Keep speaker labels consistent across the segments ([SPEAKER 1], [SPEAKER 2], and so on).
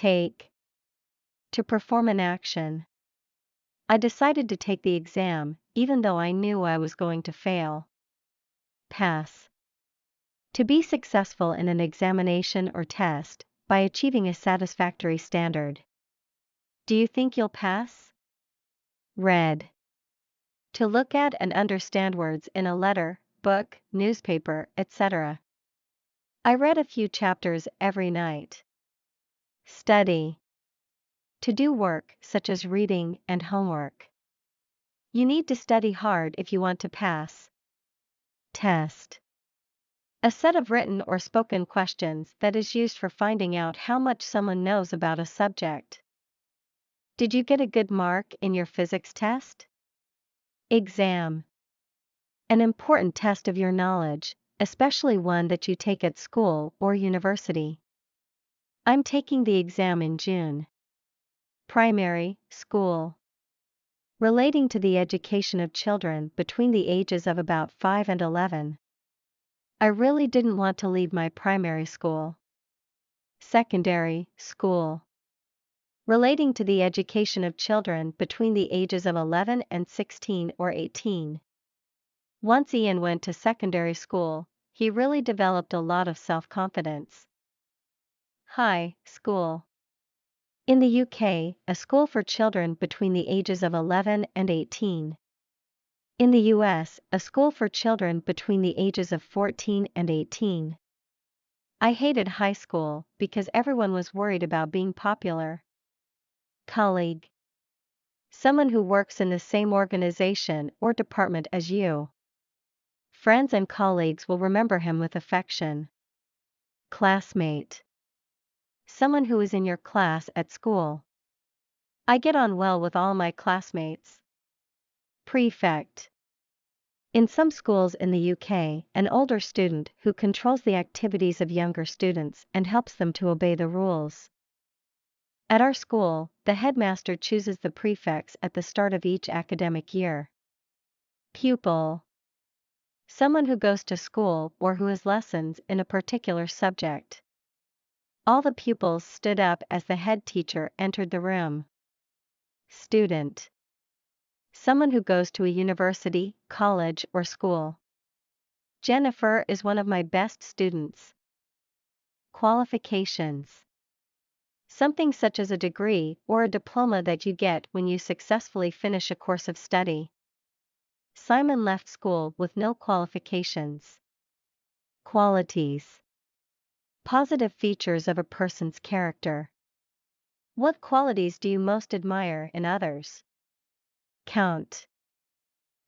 [SPEAKER 1] Take. To perform an action. I decided to take the exam, even though I knew I was going to fail. Pass. To be successful in an examination or test, by achieving a satisfactory standard. Do you think you'll pass? Read. To look at and understand words in a letter, book, newspaper, etc. I read a few chapters every night. Study. To do work, such as reading and homework. You need to study hard if you want to pass. Test. A set of written or spoken questions that is used for finding out how much someone knows about a subject. Did you get a good mark in your physics test? Exam. An important test of your knowledge, especially one that you take at school or university. I'm taking the exam in June. Primary, school. Relating to the education of children between the ages of about 5 and 11. I really didn't want to leave my primary school. Secondary, school. Relating to the education of children between the ages of 11 and 16 or 18. Once Ian went to secondary school, he really developed a lot of self-confidence. High school. In the UK, a school for children between the ages of 11 and 18. In the US, a school for children between the ages of 14 and 18. I hated high school because everyone was worried about being popular. Colleague. Someone who works in the same organization or department as you. Friends and colleagues will remember him with affection. Classmate. Someone who is in your class at school. I get on well with all my classmates. Prefect. In some schools in the UK, an older student who controls the activities of younger students and helps them to obey the rules. At our school, the headmaster chooses the prefects at the start of each academic year. Pupil. Someone who goes to school or who has lessons in a particular subject. All the pupils stood up as the head teacher entered the room. Student. Someone who goes to a university, college, or school. Jennifer is one of my best students. Qualifications. Something such as a degree or a diploma that you get when you successfully finish a course of study. Simon left school with no qualifications. Qualities. Positive features of a person's character. What qualities do you most admire in others? Count.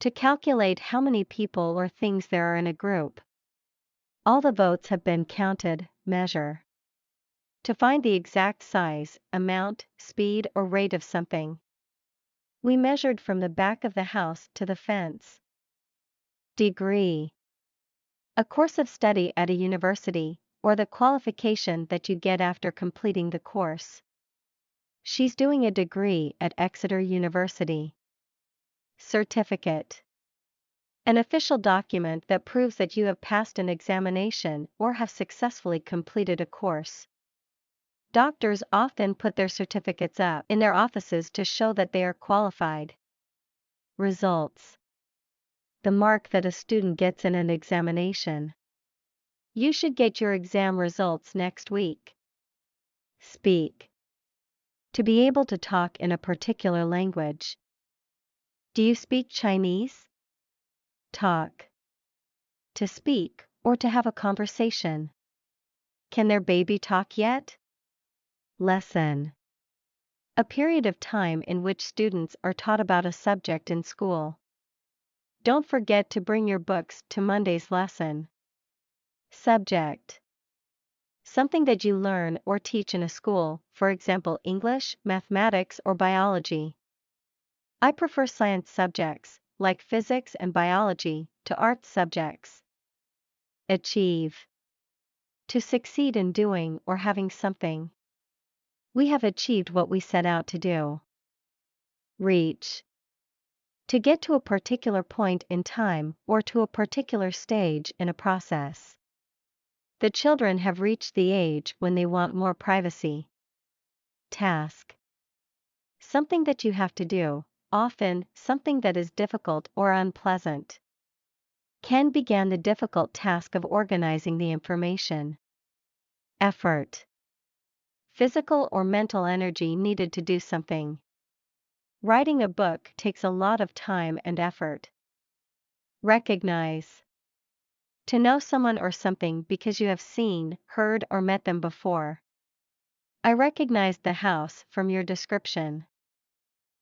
[SPEAKER 1] To calculate how many people or things there are in a group. All the votes have been counted, measure. To find the exact size, amount, speed or rate of something. We measured from the back of the house to the fence. Degree. A course of study at a university, or the qualification that you get after completing the course. She's doing a degree at Exeter University. Certificate. An official document that proves that you have passed an examination or have successfully completed a course. Doctors often put their certificates up in their offices to show that they are qualified. Results. The mark that a student gets in an examination. You should get your exam results next week. Speak. To be able to talk in a particular language. Do you speak Chinese? Talk. To speak, or to have a conversation. Can their baby talk yet? Lesson. A period of time in which students are taught about a subject in school. Don't forget to bring your books to Monday's lesson. Subject. Something that you learn or teach in a school, for example English, mathematics or biology. I prefer science subjects, like physics and biology, to art subjects. Achieve. To succeed in doing or having something. We have achieved what we set out to do. Reach. To get to a particular point in time or to a particular stage in a process. The children have reached the age when they want more privacy. Task. Something that you have to do, often something that is difficult or unpleasant. Ken began the difficult task of organizing the information. Effort. Physical or mental energy needed to do something. Writing a book takes a lot of time and effort. Recognize. To know someone or something because you have seen, heard, or met them before. I recognized the house from your description.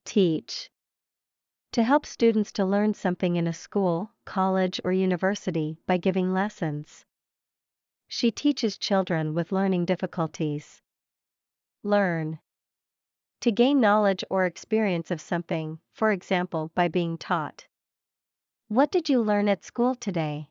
[SPEAKER 1] Teach. To help students to learn something in a school, college, or university by giving lessons. She teaches children with learning difficulties. Learn. To gain knowledge or experience of something, for example by being taught. What did you learn at school today?